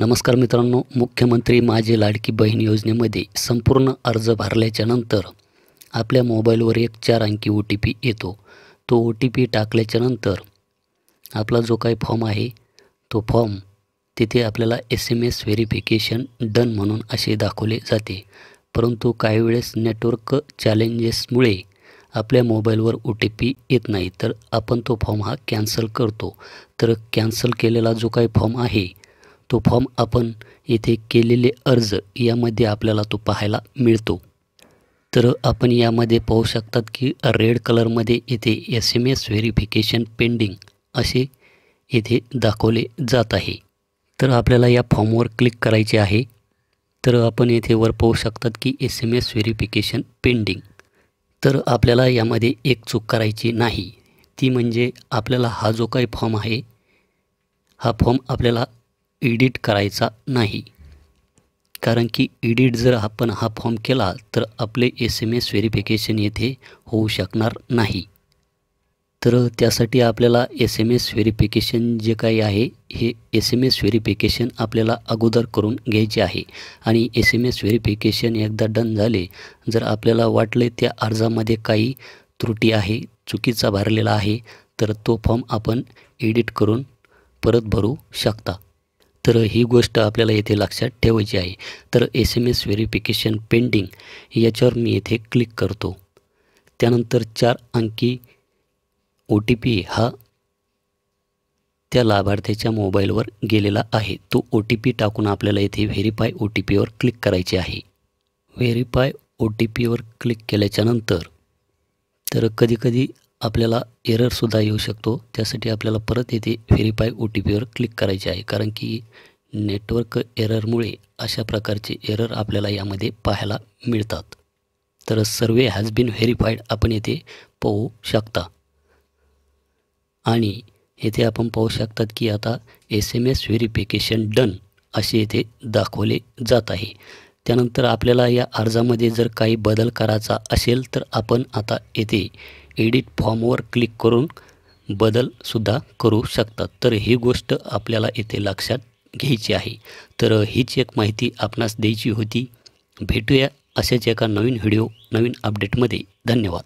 नमस्कार मित्रांनो, मुख्यमंत्री माझी लाडकी बहीण योजनेमध्ये संपूर्ण अर्ज भरल्याच्या नंतर आपल्या मोबाईलवर एक 4 अंकी OTP येतो। तो OTP टाकल्याच्या नंतर आपला जो काही फॉर्म आहे तो फॉर्म तिथे आपल्याला SMS व्हेरिफिकेशन डन म्हणून असे दाखवले जाते। परंतु काही वेळेस नेटवर्क चॅलेंजेसमुळे आपल्या मोबाईलवर OTP येत नाही, तर आपण तो फॉर्म हा कॅन्सल करतो। तर कॅन्सल केलेला जो काही फॉर्म आहे तो फॉर्म आपण येथे केलेले अर्ज यामध्ये आपल्याला तो पाहायला मिळतो। तर आपण यामध्ये पाहू शकतात की रेड कलरमध्ये येथे SMS व्हेरिफिकेशन पेंडिंग असे येथे दाखवले जात आहे। तर आपल्याला या फॉर्मवर क्लिक करायचे आहे। तर आपण येथे वर पाहू शकतात की SMS व्हेरिफिकेशन पेंडिंग। तर आपल्याला यामध्ये एक चूक करायची नाही, ती म्हणजे आपल्याला हा जो काही फॉर्म आहे हा फॉर्म आपल्याला एडिट करायचा नाही, कारण की एडिट जर आपण हा फॉर्म केला तर आपले SMS व्हेरिफिकेशन येथे होऊ शकणार नाही। तर त्यासाठी आपल्याला SMS व्हेरिफिकेशन जे काही आहे हे SMS व्हेरिफिकेशन आपल्याला अगोदर करून घ्यायचे आहे। आणि SMS व्हेरिफिकेशन एकदा डन झाले, जर आपल्याला वाटले त्या अर्जामध्ये काही त्रुटी आहे, चुकीचा भरलेला आहे, तर तो फॉर्म आपण एडिट करून परत भरू शकता। तर ही गोष्ट आपल्याला येथे लक्षात ठेवायची आहे। तर SMS व्हेरिफिकेशन पेंडिंग याच्यावर मी येथे क्लिक करतो। त्यानंतर 4 अंकी OTP हा त्या लाभार्थ्याच्या मोबाईलवर गेलेला आहे। तो OTP टाकून आपल्याला येथे व्हेरीफाय OTPवर क्लिक करायचे आहे। व्हेरीफाय OTPवर क्लिक केल्याच्या नंतर तर कधीकधी आपल्याला एररसुद्धा येऊ शकतो, त्यासाठी आपल्याला परत येथे व्हेरीफाय OTPवर क्लिक करायचे आहे, कारण की नेटवर्क एररमुळे अशा प्रकारचे एरर आपल्याला यामध्ये पाहायला मिळतात। तर सर्वे हॅज बीन व्हेरीफाईड आपण येथे पाहू शकता। आणि येथे आपण पाहू शकतात की आता SMS व्हेरिफिकेशन डन असे येथे दाखवले जात आहे। त्यानंतर आपल्याला या अर्जामध्ये जर काही बदल करायचा असेल तर आपण आता येथे एडिट फॉर्मवर क्लिक करून बदलसुद्धा करू शकतात। तर ही गोष्ट आपल्याला येथे लक्षात घ्यायची आहे। तर हीच एक माहिती आपणास द्यायची होती। भेटूया अशाच एका नवीन व्हिडिओ नवीन अपडेटमध्ये। धन्यवाद।